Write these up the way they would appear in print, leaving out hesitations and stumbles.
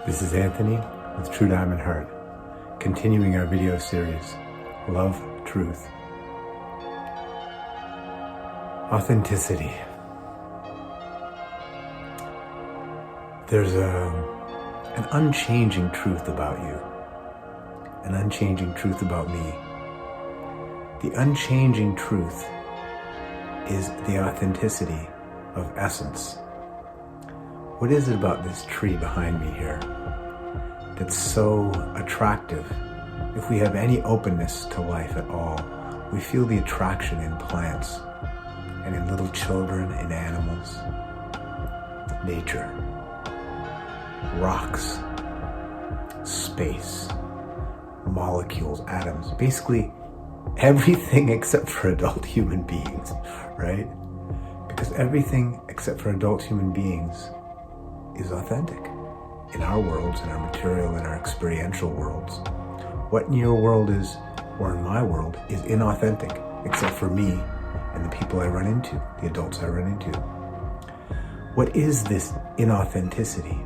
This is Anthony with True Diamond Heart, continuing our video series, Love, Truth. Authenticity. There's an unchanging truth about you, an unchanging truth about me. The unchanging truth is the authenticity of essence. What is it about this tree behind me here that's so attractive? If we have any openness to life at all, we feel the attraction in plants and in little children, in animals, nature, rocks, space, molecules, atoms, basically everything except for adult human beings, right? Because everything except for adult human beings is authentic in our worlds, in our material, in our experiential worlds. What in your world is, or in my world, is inauthentic, except for me and the people I run into, the adults I run into. What is this inauthenticity?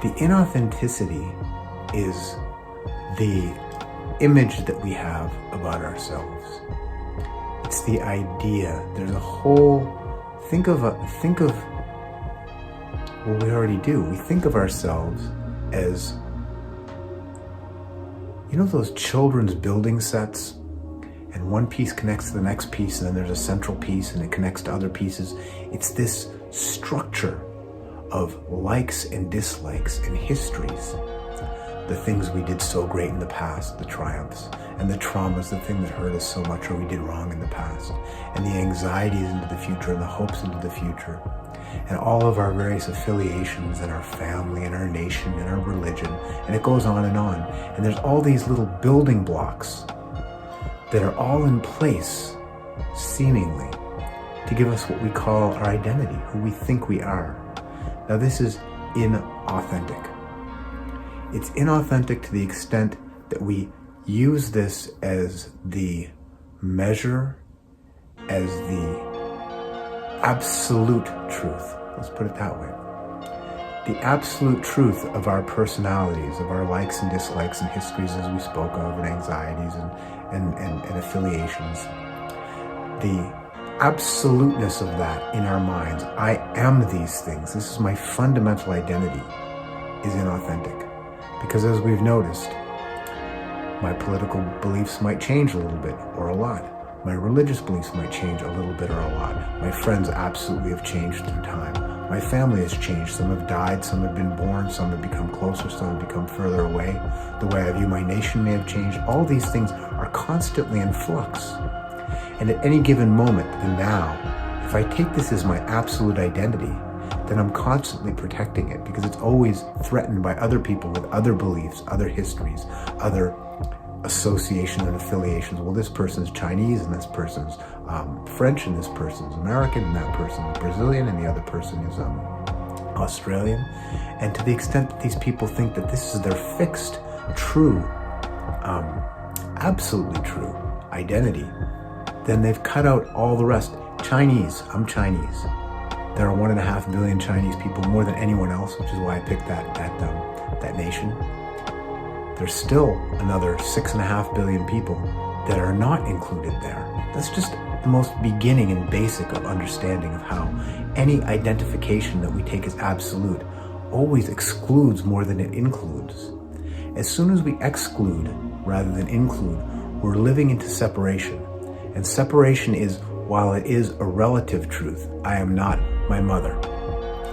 The inauthenticity is the image that we have about ourselves. It's the idea. There's a whole, think of what we already do. We think of ourselves as, you know, those children's building sets, and one piece connects to the next piece, and then there's a central piece and it connects to other pieces. It's this structure of likes and dislikes and histories. The things we did so great in the past, the triumphs, and the traumas, the thing that hurt us so much or we did wrong in the past, and the anxieties into the future and the hopes into the future, and all of our various affiliations and our family and our nation and our religion, and it goes on. And there's all these little building blocks that are all in place, seemingly, to give us what we call our identity, who we think we are. Now this is inauthentic. It's inauthentic to the extent that we use this as the measure, as the absolute truth. Let's put it that way. The absolute truth of our personalities, of our likes and dislikes and histories, as we spoke of, and anxieties and affiliations. The absoluteness of that in our minds, I am these things, this is my fundamental identity, is inauthentic. Because as we've noticed, my political beliefs might change a little bit or a lot. My religious beliefs might change a little bit or a lot. My friends absolutely have changed through time. My family has changed. Some have died, some have been born, some have become closer, some have become further away. The way I view my nation may have changed. All these things are constantly in flux. And at any given moment, the now, if I take this as my absolute identity, then I'm constantly protecting it because it's always threatened by other people with other beliefs, other histories, other associations and affiliations. Well, this person's Chinese and this person's French and this person's American and that person's Brazilian and the other person is Australian. And to the extent that these people think that this is their fixed, true, absolutely true identity, then they've cut out all the rest. Chinese, I'm Chinese. There are 1.5 billion Chinese people, more than anyone else, which is why I picked that nation. There's still another 6.5 billion people that are not included there. That's just the most beginning and basic of understanding of how any identification that we take as absolute always excludes more than it includes. As soon as we exclude rather than include, we're living into separation. And separation is, while it is a relative truth, I am not my mother.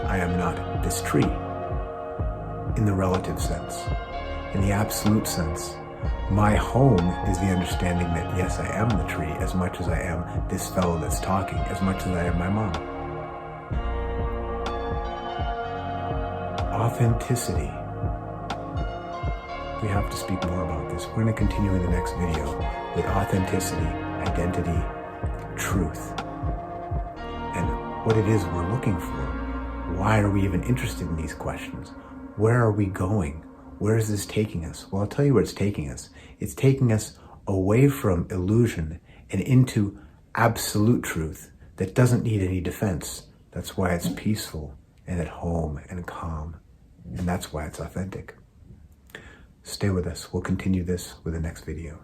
I am not this tree in the relative sense. In the absolute sense, my home is the understanding that yes, I am the tree as much as I am this fellow that's talking, as much as I am my mom. Authenticity. We have to speak more about this. We're going to continue in the next video with authenticity, identity, truth, and what it is we're looking for. Why are we even interested in these questions? Where are we going? Where is this taking us? Well, I'll tell you where it's taking us. It's taking us away from illusion and into absolute truth that doesn't need any defense. That's why it's peaceful and at home and calm And that's why it's authentic. Stay with us. We'll continue this with the next video.